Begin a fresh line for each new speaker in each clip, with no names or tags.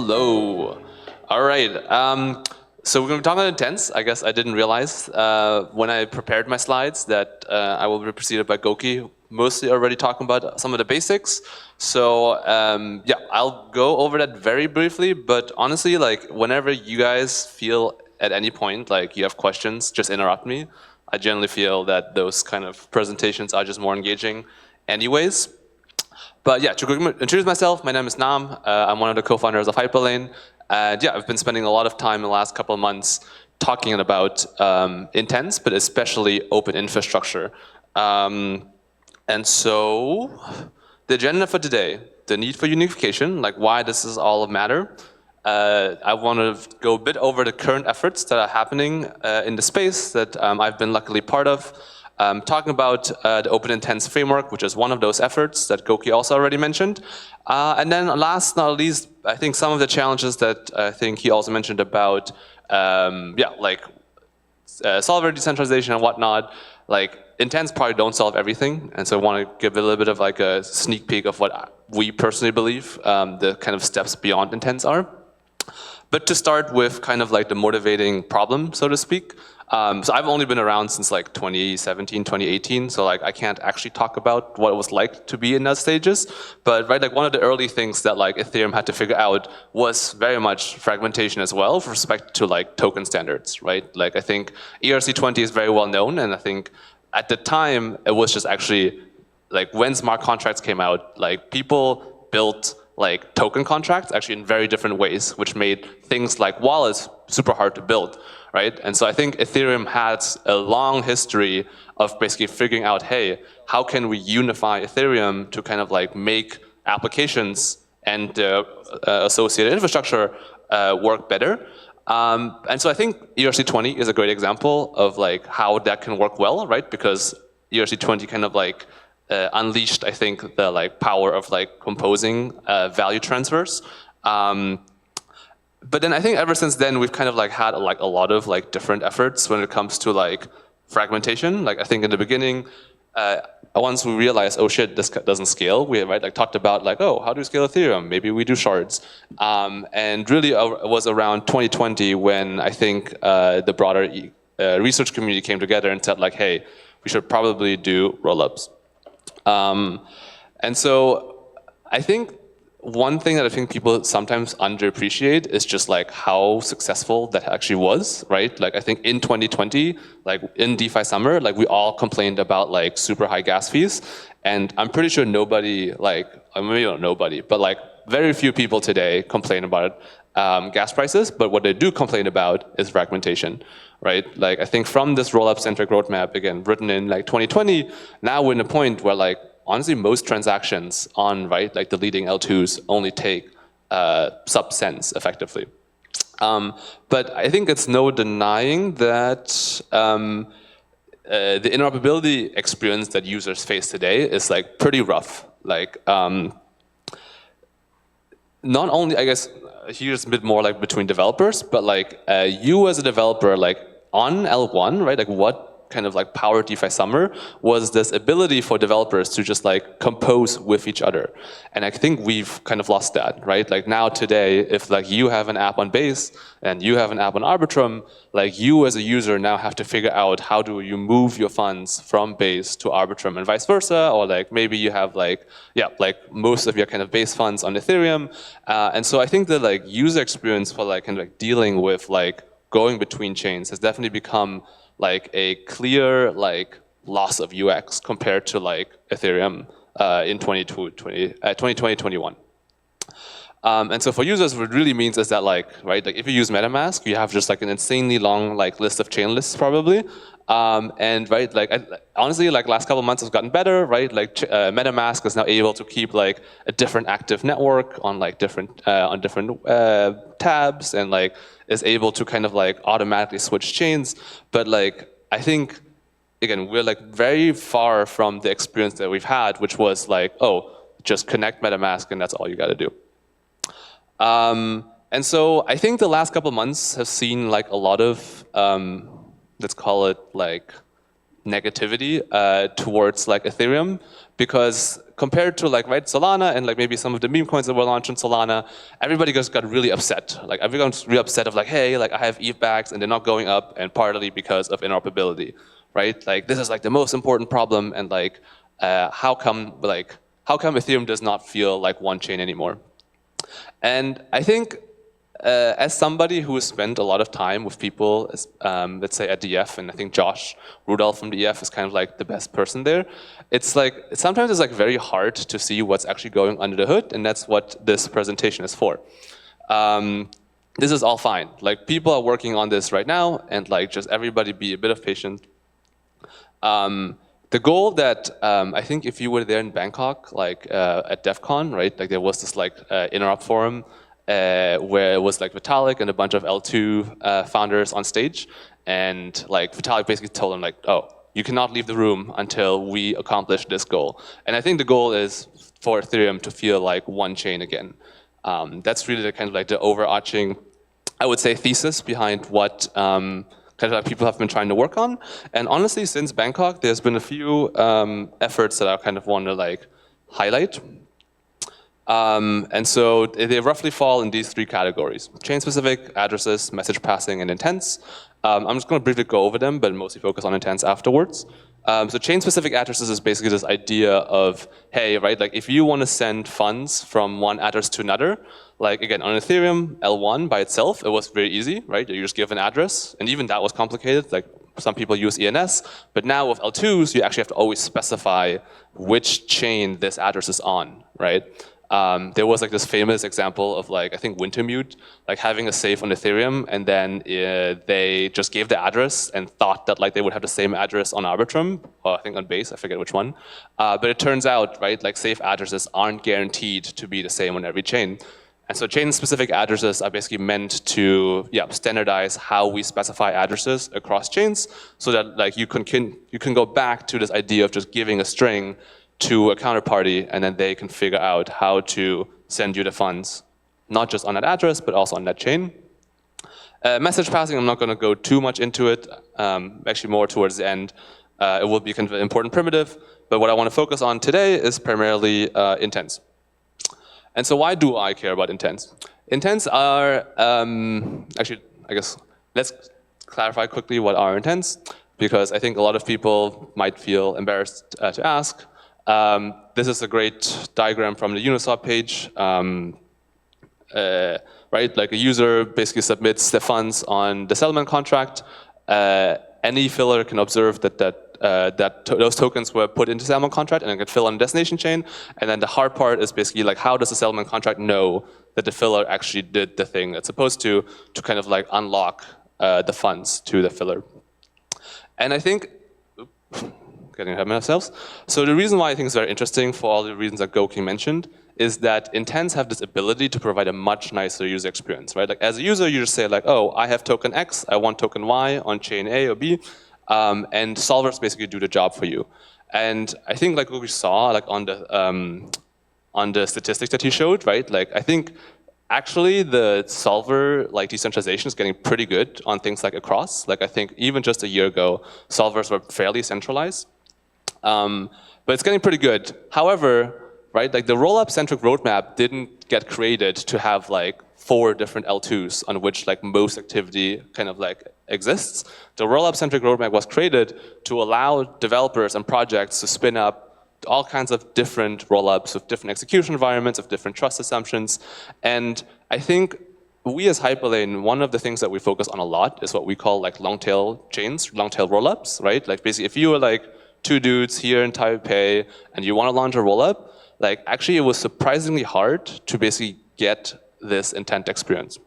Hello. All right. So we're going to be talking about intents. I guess I didn't realize when I prepared my slides that I will be preceded by Goki, mostly already talking about some of the basics. So yeah, I'll go over that very briefly. But honestly, like whenever you guys feel at any point like you have questions, just interrupt me. I generally feel that those kind of presentations are just more engaging anyways. But yeah, to quickly introduce myself, my name is Nam. I'm one of the co-founders of Hyperlane. And yeah, I've been spending a lot of time in the last couple of months talking about intents, but especially open infrastructure. And so the agenda for today, the need for unification, like why this is all matter. I want to go a bit over the current efforts that are happening in the space that I've been luckily part of. Talking about the Open Intents framework, which is one of those efforts that Goki also already mentioned. And then last not least, I think some of the challenges that I think he also mentioned about, yeah, like solver decentralization and whatnot. Like intents probably don't solve everything. And so I want to give a little bit of like a sneak peek of what we personally believe the kind of steps beyond intents are. But to start with kind of like the motivating problem, so to speak. So I've only been around since like 2017, 2018. So like I can't actually talk about what it was like to be in those stages. But right, like one of the early things that like Ethereum had to figure out was very much fragmentation as well with respect to like token standards, right? Like I think ERC20 is very well known. And I think at the time it was just actually like when smart contracts came out, like people built like token contracts actually in very different ways, which made things like wallets super hard to build, right? And so I think Ethereum has a long history of basically figuring out, hey, how can we unify Ethereum to kind of like make applications and associated infrastructure work better? And so I think ERC20 is a great example of like how that can work well, right? Because ERC20 kind of like unleashed, I think, the like power of like composing value transfers. But then I think ever since then we've kind of like had like a lot of like different efforts when it comes to like fragmentation. Like I think in the beginning, once we realized, oh shit, this doesn't scale, we like talked about like, oh, how do we scale Ethereum? Maybe we do shards. And really it was around 2020 when I think the broader research community came together and said like, hey, we should probably do rollups. And so I think one thing that I think people sometimes underappreciate is just like how successful that actually was, right? Like I think in 2020, like in DeFi summer, like we all complained about like super high gas fees. And I'm pretty sure nobody like, maybe not nobody, but like very few people today complain about gas prices. But what they do complain about is fragmentation, right? Like I think from this rollup centric roadmap, again, written in like 2020, now we're in a point where like, honestly, most transactions on, right, like the leading L2s only take sub-cents effectively. But I think it's no denying that the interoperability experience that users face today is like pretty rough. Like not only, I guess, here's a bit more like between developers, but like you as a developer, like on L1, right, like what kind of like power DeFi summer was this ability for developers to just like compose with each other. And I think we've kind of lost that, right? Like now today, if like you have an app on Base and you have an app on Arbitrum, like you as a user now have to figure out how do you move your funds from Base to Arbitrum and vice versa, or like maybe you have like, yeah, like most of your kind of Base funds on Ethereum. And so I think the like user experience for like kind of like dealing with like going between chains has definitely become like a clear like loss of UX compared to like Ethereum in 2020-21. And so for users, what it really means is that like, right, like if you use MetaMask, you have just like an insanely long like list of chain lists probably. And right, like honestly, like last couple of months has gotten better, right? Like MetaMask is now able to keep like a different active network on like different tabs, and like is able to kind of like automatically switch chains. But like I think again we're like very far from the experience that we've had, which was like, oh, just connect MetaMask and that's all you got to do. And so I think the last couple of months have seen like a lot of let's call it like negativity towards like Ethereum, because compared to like Solana and like maybe some of the meme coins that were launched in Solana, everybody just got really upset. Like everyone's really upset of like, hey, like I have ETH bags and they're not going up, and partly because of interoperability, right? Like this is like the most important problem, and like how come Ethereum does not feel like one chain anymore? And I think as somebody who has spent a lot of time with people, let's say at the EF, and I think Josh Rudolph from the EF is kind of like the best person there, it's like, sometimes it's like very hard to see what's actually going under the hood, and that's what this presentation is for. This is all fine. Like people are working on this right now, and like just everybody be a bit of patience. The goal that I think if you were there in Bangkok, like at DEF CON, right, like there was this like interop forum where it was like Vitalik and a bunch of L2 founders on stage, and like Vitalik basically told them like, oh, you cannot leave the room until we accomplish this goal. And I think the goal is for Ethereum to feel like one chain again. That's really the kind of like the overarching, I would say, thesis behind what kind of like people have been trying to work on. And honestly, since Bangkok, there's been a few efforts that I kind of want to like highlight. And so they roughly fall in these three categories: chain-specific, addresses, message passing, and intents. I'm just going to briefly go over them, but mostly focus on intents afterwards. So chain-specific addresses is basically this idea of, hey, right, like if you want to send funds from one address to another, like again, on Ethereum, L1 by itself, it was very easy, right? You just give an address, and even that was complicated. Like some people use ENS, but now with L2s, you actually have to always specify which chain this address is on, right? There was like this famous example of like, I think Wintermute, like having a safe on Ethereum, and then they just gave the address and thought that like they would have the same address on Arbitrum, or I think on Base, I forget which one. But it turns out, right, like safe addresses aren't guaranteed to be the same on every chain. And so chain-specific addresses are basically meant to standardize how we specify addresses across chains, so that like you can go back to this idea of just giving a string to a counterparty, and then they can figure out how to send you the funds, not just on that address, but also on that chain. Message passing, I'm not going to go too much into it, actually more towards the end. It will be kind of an important primitive, but what I want to focus on today is primarily intents. And so why do I care about intents? Intents are, actually, I guess, let's clarify quickly what are intents, because I think a lot of people might feel embarrassed to ask. This is a great diagram from the Uniswap page, right? Like a user basically submits the funds on the settlement contract. Any filler can observe that those tokens were put into the settlement contract, and it can fill on the destination chain. And then the hard part is basically like, how does the settlement contract know that the filler actually did the thing it's supposed to kind of like unlock the funds to the filler? And I think, getting ahead of ourselves. So the reason why I think it's very interesting, for all the reasons that Goki mentioned, is that intents have this ability to provide a much nicer user experience, right? Like as a user, you just say like, oh, I have token X, I want token Y on chain A or B, and solvers basically do the job for you. And I think like what we saw like on the statistics that he showed, right? Like I think actually the solver like decentralization is getting pretty good on things like across. Like I think even just a year ago, solvers were fairly centralized. But it's getting pretty good. However, right, like the rollup centric roadmap didn't get created to have like 4 different L2s on which like most activity kind of like exists. The rollup centric roadmap was created to allow developers and projects to spin up all kinds of different rollups with different execution environments, of different trust assumptions. And I think we as Hyperlane, one of the things that we focus on a lot is what we call like long tail chains, long tail rollups, right? Like basically if you were like 2 dudes here in Taipei and you want to launch a rollup, like actually it was surprisingly hard to basically get this intent experience.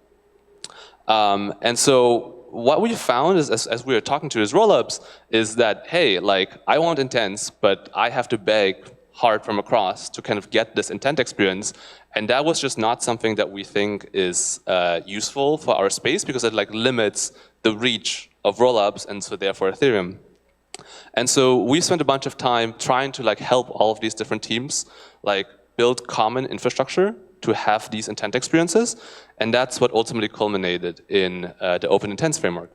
And so what we found is, as we were talking to these rollups, is that, hey, like I want intents, but I have to beg hard from across to kind of get this intent experience. And that was just not something that we think is useful for our space, because it like limits the reach of rollups, and so therefore Ethereum. And so we spent a bunch of time trying to like help all of these different teams like build common infrastructure to have these intent experiences, and that's what ultimately culminated in the open intents framework.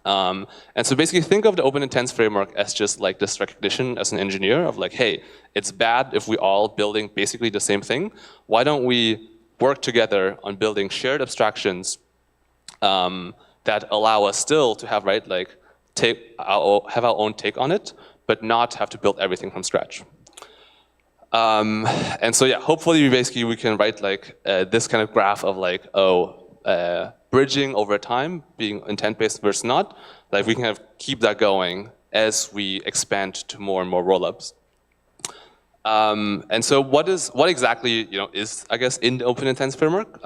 And so basically think of the open intents framework as just like this recognition as an engineer of like, hey, it's bad if we all building basically the same thing. Why don't we work together on building shared abstractions that allow us still to have, right, like have our own take on it, but not have to build everything from scratch. And so yeah, hopefully we can write like this kind of graph of like, bridging over time, being intent-based versus not, like we can kind of keep that going as we expand to more and more rollups. And so what exactly is, I guess, in the open intents framework?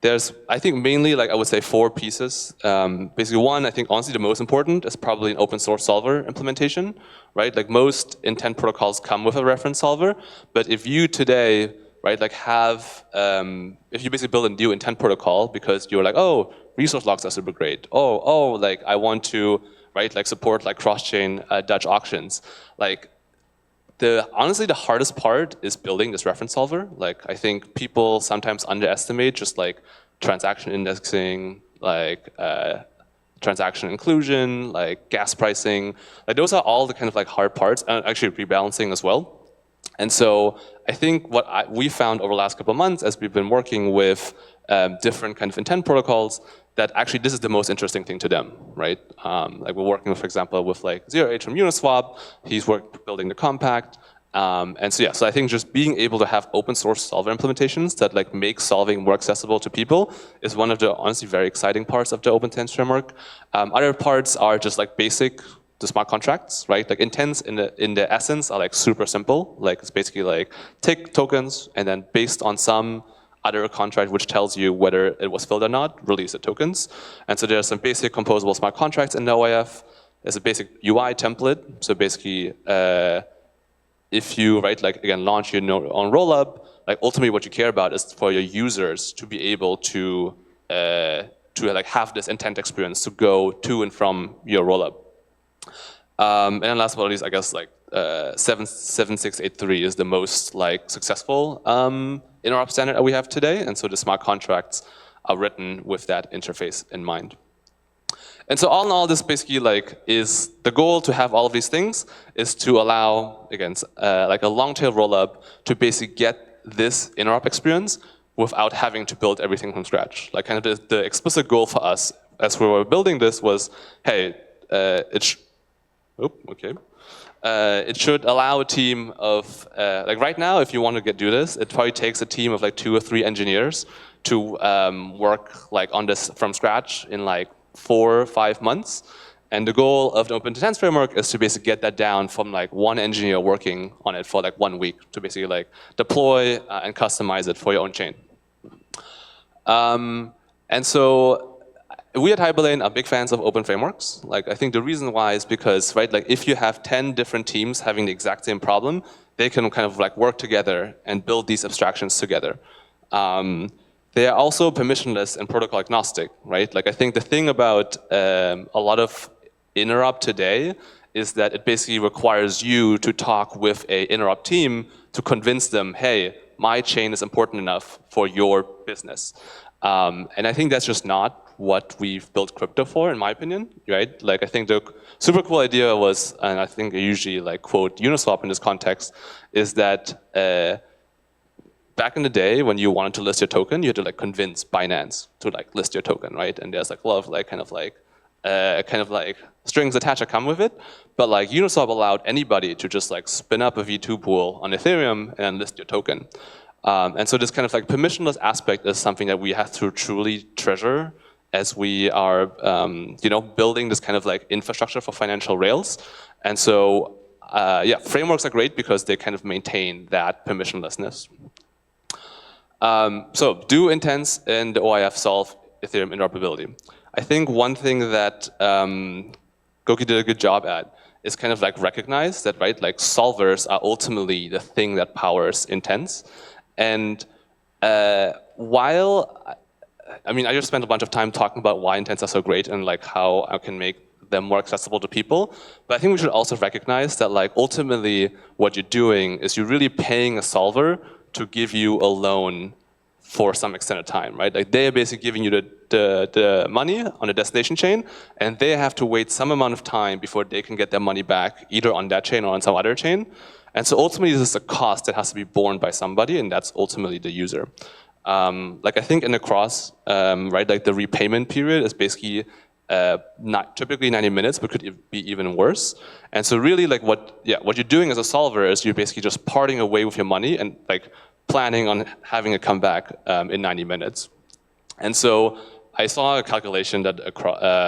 There's, I think, mainly, like I would say, 4 pieces. Basically, one, I think, honestly, the most important is probably an open source solver implementation, right? Like most intent protocols come with a reference solver, but if you today, right, like have, if you basically build a new intent protocol because you're like, oh, resource logs are super great. Oh, like I want to, right, like support like cross-chain Dutch auctions. Like, honestly, the hardest part is building this reference solver. Like, I think people sometimes underestimate just like transaction indexing, like transaction inclusion, like gas pricing. Like those are all the kind of like hard parts, and actually rebalancing as well. And so I think what we found over the last couple of months as we've been working with different kind of intent protocols, that actually this is the most interesting thing to them, right? Like we're working, for example, with like 0h from Uniswap. He's building the compact. And so yeah, so I think just being able to have open source solver implementations that like make solving more accessible to people is one of the honestly very exciting parts of the open intents framework. Other parts are just like basic, the smart contracts, right? Like intents in the essence are like super simple. Like it's basically like take tokens and then based on some other contract which tells you whether it was filled or not, release the tokens. And so there's some basic composable smart contracts in the OIF. There's a basic UI template. So basically, if you, right, like again, launch your own rollup, like ultimately what you care about is for your users to be able to like have this intent experience to go to and from your rollup. And then last but not least, I guess like 7683 is the most like successful interop standard that we have today, and so the smart contracts are written with that interface in mind. And so all in all, this basically like is the goal to have all of these things is to allow, again, like a long tail rollup to basically get this interop experience without having to build everything from scratch. Like kind of the explicit goal for us as we were building this was, hey, it should allow a team of, like right now, if you want to do this, it probably takes a team of like 2 or 3 engineers to work like on this from scratch in like 4 or 5 months. And the goal of the open intents framework is to basically get that down from like 1 engineer working on it for like 1 week to basically like deploy and customize it for your own chain. And so we at Hyperlane are big fans of open frameworks. Like I think the reason why is because, right, like if you have 10 different teams having the exact same problem, they can kind of like work together and build these abstractions together. They are also permissionless and protocol agnostic, right? Like I think the thing about a lot of interop today is that it basically requires you to talk with a interop team to convince them, hey, my chain is important enough for your business. And I think that's just not what we've built crypto for, in my opinion, right? Like I think the super cool idea was, and I think I usually like quote Uniswap in this context, is that back in the day when you wanted to list your token, you had to like convince Binance to like list your token, right? And there's like a lot of like kind of like strings attached that come with it. But like Uniswap allowed anybody to just like spin up a V2 pool on Ethereum and list your token. And so this kind of like permissionless aspect is something that we have to truly treasure as we are, building this kind of like infrastructure for financial rails. And so, yeah, frameworks are great because they kind of maintain that permissionlessness. So, do intents and the OIF solve Ethereum interoperability? I think one thing that Goki did a good job at is kind of like recognize that, right, like solvers are ultimately the thing that powers intents. And while, I mean, I just spent a bunch of time talking about why intents are so great and like how I can make them more accessible to people. But I think we should also recognize that like ultimately what you're doing is you're really paying a solver to give you a loan for some extended time, right? Like they're basically giving you the money on the destination chain, and they have to wait some amount of time before they can get their money back, either on that chain or on some other chain. And so ultimately, this is a cost that has to be borne by somebody, and that's ultimately the user. Like I think in the cross, right, like the repayment period is basically not typically 90 minutes, but could be even worse. And so really, like what you're doing as a solver is you're basically just parting away with your money and like planning on having it come back in 90 minutes. And so I saw a calculation that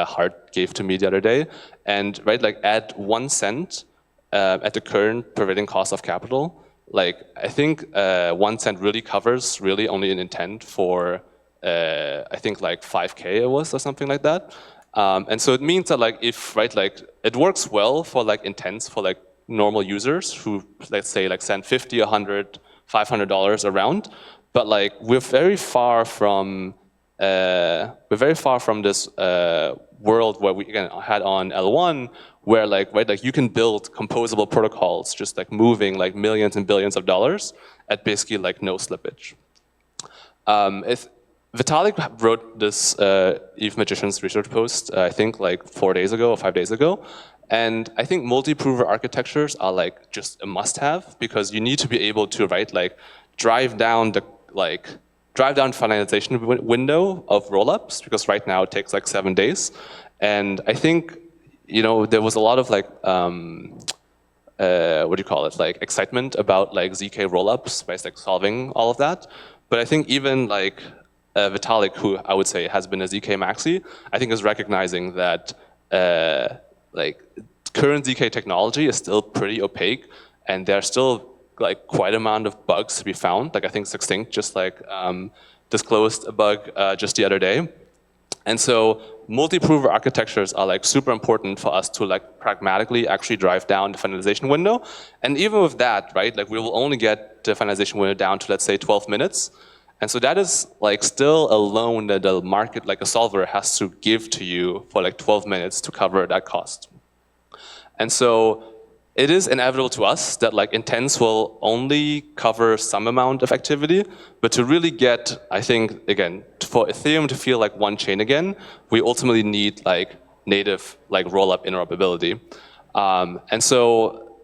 Hart gave to me the other day, and right, like at 1 cent at the current prevailing cost of capital, like I think 1 cent really covers really only an intent for I think like 5K it was or something like that. And so it means that like if right, like it works well for like intents for like normal users who let's say like send $50, $100, $500 around, but like we're very far from this world where we again had on L1, where like right, like you can build composable protocols just like moving like millions and billions of dollars at basically like no slippage. Vitalik wrote this Eve Magician's research post, I think like 4 days ago or 5 days ago. And I think multi-prover architectures are like just a must-have, because you need to be able to like drive down finalization window of rollups, because right now it takes like 7 days. And I think, you know, there was a lot of like, what do you call it? Like excitement about like ZK rollups by like solving all of that. But I think even like Vitalik, who I would say has been a ZK maxi, I think is recognizing that like current ZK technology is still pretty opaque, and there's still like quite amount of bugs to be found. Like I think Sextinct just like disclosed a bug just the other day. And so multi-prover architectures are like super important for us to like pragmatically actually drive down the finalization window. And even with that, right, like we will only get the finalization window down to let's say 12 minutes. And so that is like still a loan that the market, like a solver, has to give to you for like 12 minutes to cover that cost. And so it is inevitable to us that like intents will only cover some amount of activity, but to really get, I think, again, for Ethereum to feel like one chain again, we ultimately need like native like rollup interoperability. And so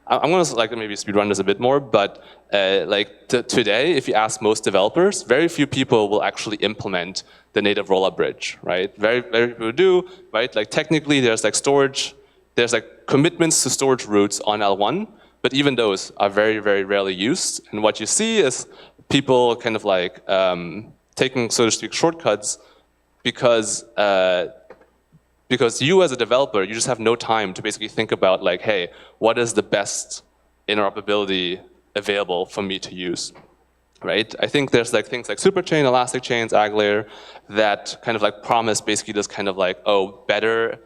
I'm going to like maybe speedrun this a bit more, but like today, if you ask most developers, very few people will actually implement the native rollup bridge, right? Very few do, right? Like technically, there's like storage, there's like commitments to storage routes on L1, but even those are very rarely used. And what you see is people kind of like taking, so to speak, shortcuts because you as a developer, you just have no time to basically think about like, hey, what is the best interoperability available for me to use, right? I think there's like things like Superchain, Elastic Chains, AgLayer that kind of like promise basically this kind of like, oh, better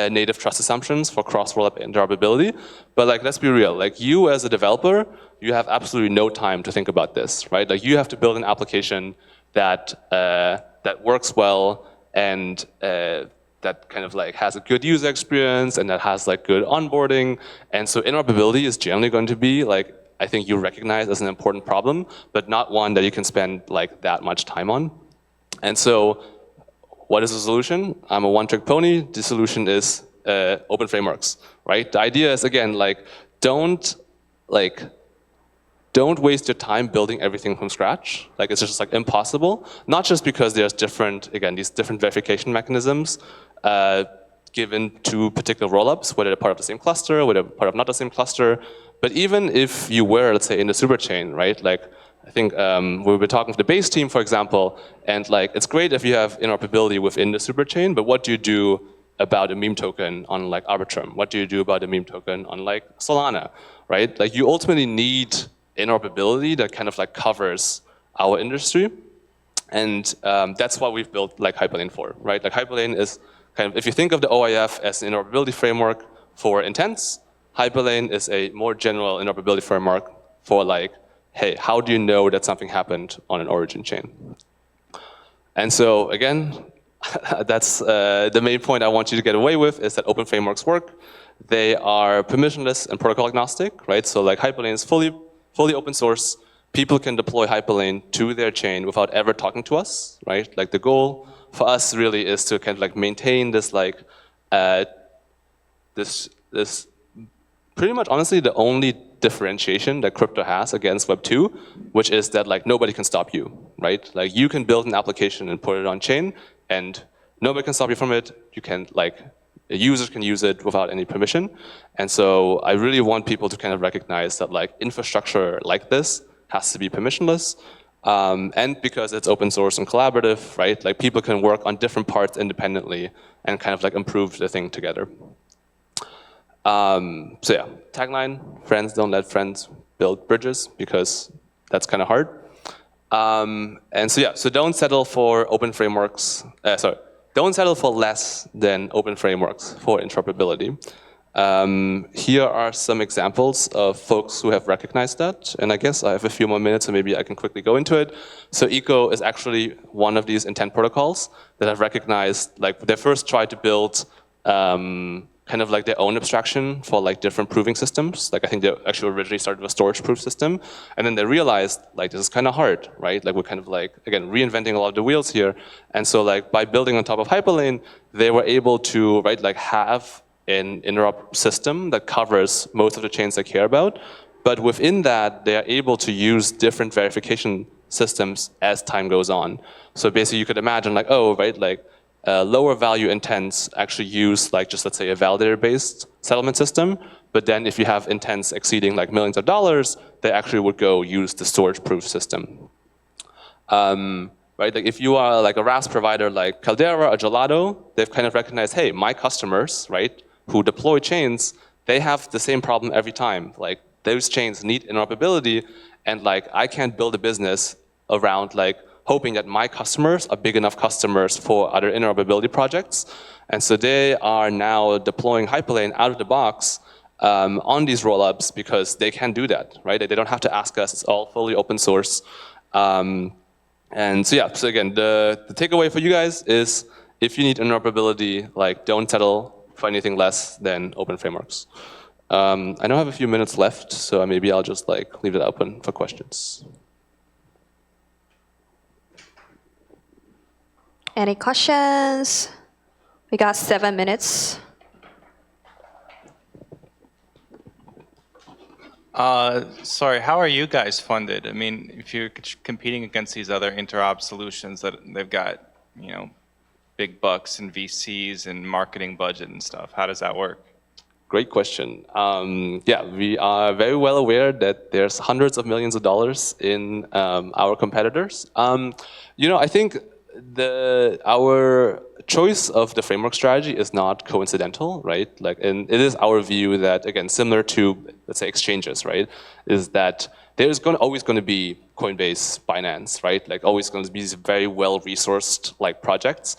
native trust assumptions for cross-rollup interoperability. But like, let's be real, like you as a developer, you have absolutely no time to think about this, right? Like you have to build an application that works well and that kind of like has a good user experience and that has like good onboarding. And so interoperability is generally going to be like, I think you recognize as an important problem, but not one that you can spend like that much time on. And so what is the solution? I'm a one-trick pony. The solution is open frameworks, right? The idea is, again, like don't waste your time building everything from scratch. Like it's just like impossible. Not just because there's different, again, these different verification mechanisms given to particular rollups, whether they're part of the same cluster, whether they're part of not the same cluster. But even if you were, let's say, in the superchain, right? Like I think we were talking to the base team, for example, and like it's great if you have interoperability within the superchain, but what do you do about a meme token on like Arbitrum? What do you do about a meme token on like Solana, right? Like you ultimately need interoperability that kind of like covers our industry. And that's what we've built like Hyperlane for, right? Like Hyperlane is kind of, if you think of the OIF as an interoperability framework for intents, Hyperlane is a more general interoperability framework for like, hey, how do you know that something happened on an origin chain? And so again, that's the main point I want you to get away with is that open frameworks work. They are permissionless and protocol agnostic, right? So like Hyperlane is fully open source. people can deploy Hyperlane to their chain without ever talking to us, right? Like the goal for us really is to kind of like maintain this like this pretty much honestly the only differentiation that crypto has against Web 2, which is that like nobody can stop you, right? Like you can build an application and put it on chain, and nobody can stop you from it. You can like users can use it without any permission. And so I really want people to kind of recognize that like infrastructure like this has to be permissionless. And because it's open source and collaborative, right? Like people can work on different parts independently and kind of like improve the thing together. So yeah, tagline, friends don't let friends build bridges because that's kind of hard. And so yeah, so don't settle for open frameworks, don't settle for less than open frameworks for interoperability. Here are some examples of folks who have recognized that, and I guess I have a few more minutes, so maybe I can quickly go into it. So Eco is actually one of these intent protocols that have recognized, like they first tried to build kind of like their own abstraction for like different proving systems. Like I think they actually originally started with a storage proof system, and then they realized like this is kind of hard, right? Like we're kind of like, again, reinventing a lot of the wheels here. And so like by building on top of Hyperlane, they were able to, right, like have an interop system that covers most of the chains they care about. But within that, they are able to use different verification systems as time goes on. So basically you could imagine like, oh, right, like lower value intents actually use like just let's say a validator-based settlement system, but then if you have intents exceeding like millions of dollars, they actually would go use the storage proof system. Right, like if you are like a RAS provider like Caldera or Gelato, they've kind of recognized, hey, my customers, right, who deploy chains, they have the same problem every time. Like those chains need interoperability, and like I can't build a business around like hoping that my customers are big enough customers for other interoperability projects. And so they are now deploying Hyperlane out of the box on these rollups because they can do that, right? They don't have to ask us, it's all fully open source. And so yeah, so again, the takeaway for you guys is if you need interoperability, like don't settle for anything less than open frameworks. I now have a few minutes left, so maybe I'll just like leave it open for questions.
Any questions? We got 7 minutes.
Sorry, how are you guys funded? I mean, if you're competing against these other interop solutions that they've got, you know, big bucks and VCs and marketing budget and stuff, how does that work?
Great question. Yeah, we are very well aware that there's hundreds of millions of dollars in our competitors. You know, I think our choice of the framework strategy is not coincidental, right? Like, and it is our view that, again, similar to, let's say, exchanges, right? Is that there's always going to be Coinbase, Binance, right? Like, always going to be these very well-resourced like projects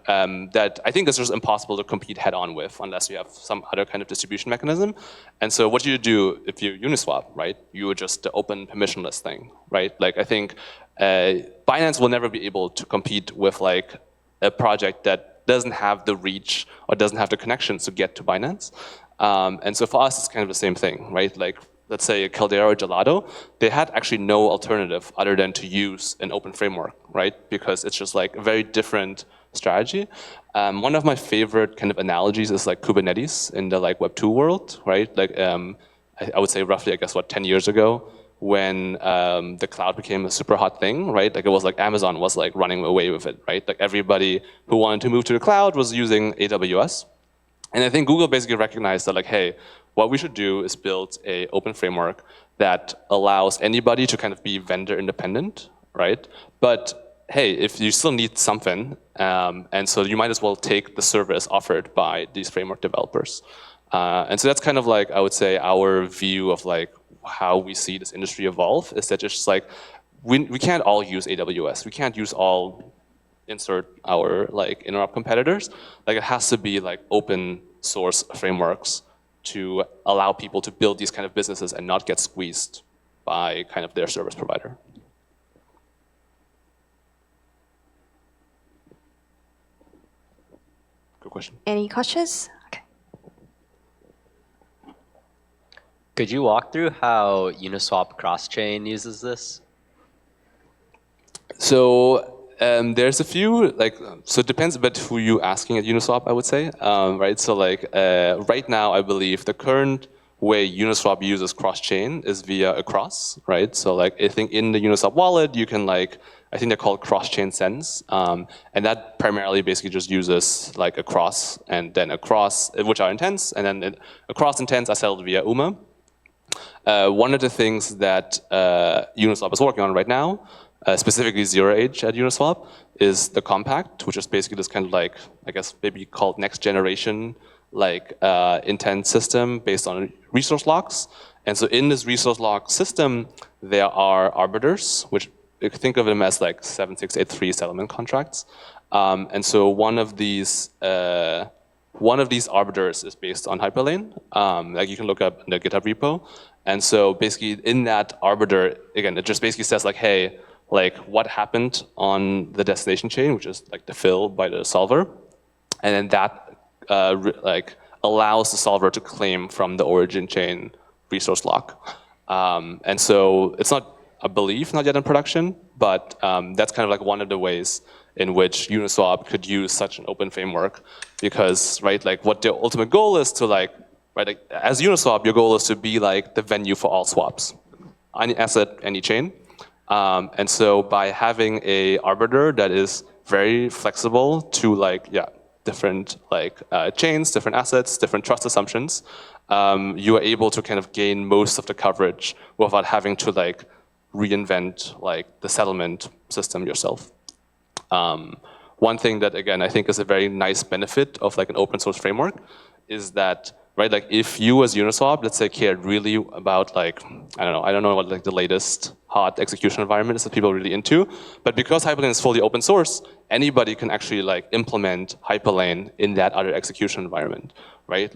that I think is just impossible to compete head-on with unless you have some other kind of distribution mechanism. And so what you do if you Uniswap, right? You would just open permissionless thing, right? Like I think Binance will never be able to compete with like a project that doesn't have the reach or doesn't have the connections to get to Binance. And so for us, it's kind of the same thing, right? Like let's say a Caldera or Gelato, they had actually no alternative other than to use an open framework, right? Because it's just like a very different strategy. One of my favorite kind of analogies is like Kubernetes in the like Web 2 world, right? Like I would say roughly, I guess, 10 years ago when the cloud became a super hot thing, right? Like it was like Amazon was like running away with it, right? Like everybody who wanted to move to the cloud was using AWS. And I think Google basically recognized that like, hey, what we should do is build an open framework that allows anybody to kind of be vendor independent, right? But hey, if you still need something, and so you might as well take the service offered by these framework developers. And so that's kind of like, I would say, our view of like how we see this industry evolve, is that just like, we can't all use AWS. We can't use all insert our like interop competitors. Like it has to be like open source frameworks to allow people to build these kind of businesses and not get squeezed by kind of their service provider. Good question.
Any questions? Okay.
Could you walk through how Uniswap cross-chain uses this?
So there's a few, so it depends a bit who you're asking at Uniswap, I would say, right? So right now, I believe the current way Uniswap uses cross-chain is via a cross, right? So I think in the Uniswap wallet, you can I think they're called cross-chain sends, and that primarily basically just uses a cross and then a cross, which are intents, and then a cross intents are settled via UMA. One of the things that Uniswap is working on right now, specifically Zero Age at Uniswap, is the compact, which is basically this kind of I guess maybe called next generation intent system based on resource locks. And so in this resource lock system, there are arbiters, which you can think of them as 7683 settlement contracts. And so one of these arbiters is based on Hyperlane. You can look up in the GitHub repo. And so basically in that arbiter, again, it just basically says hey, what happened on the destination chain, which is the fill by the solver. And then that allows the solver to claim from the origin chain resource lock. And so it's not, I believe, not yet in production, but that's kind of one of the ways in which Uniswap could use such an open framework, because what the ultimate goal is to as Uniswap, your goal is to be the venue for all swaps, any asset, any chain. And so by having a arbiter that is very flexible to different chains, different assets, different trust assumptions, you are able to kind of gain most of the coverage without having to reinvent the settlement system yourself. One thing that, again, I think is a very nice benefit of an open source framework is that, if you as Uniswap, let's say, cared really about I don't know what the latest hot execution environment is that people are really into, but because Hyperlane is fully open source, anybody can actually implement Hyperlane in that other execution environment, right?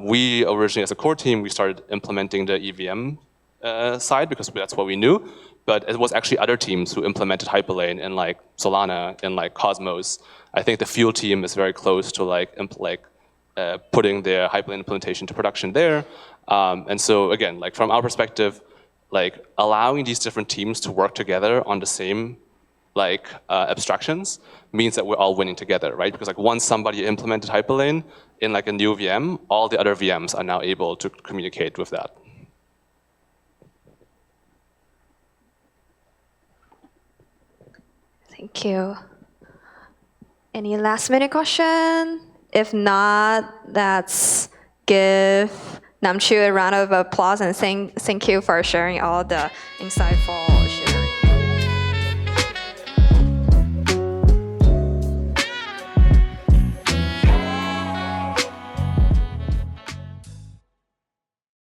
We originally, as a core team, we started implementing the EVM side because that's what we knew, but it was actually other teams who implemented Hyperlane in Solana, in Cosmos. I think the Fuel team is very close to putting their Hyperlane implementation to production there. And so again, from our perspective, allowing these different teams to work together on the same abstractions means that we're all winning together, right? Because once somebody implemented Hyperlane in a new VM, all the other VMs are now able to communicate with that.
Thank you. Any last minute question? If not, let's give Nam Chu a round of applause and thank you for sharing all the insightful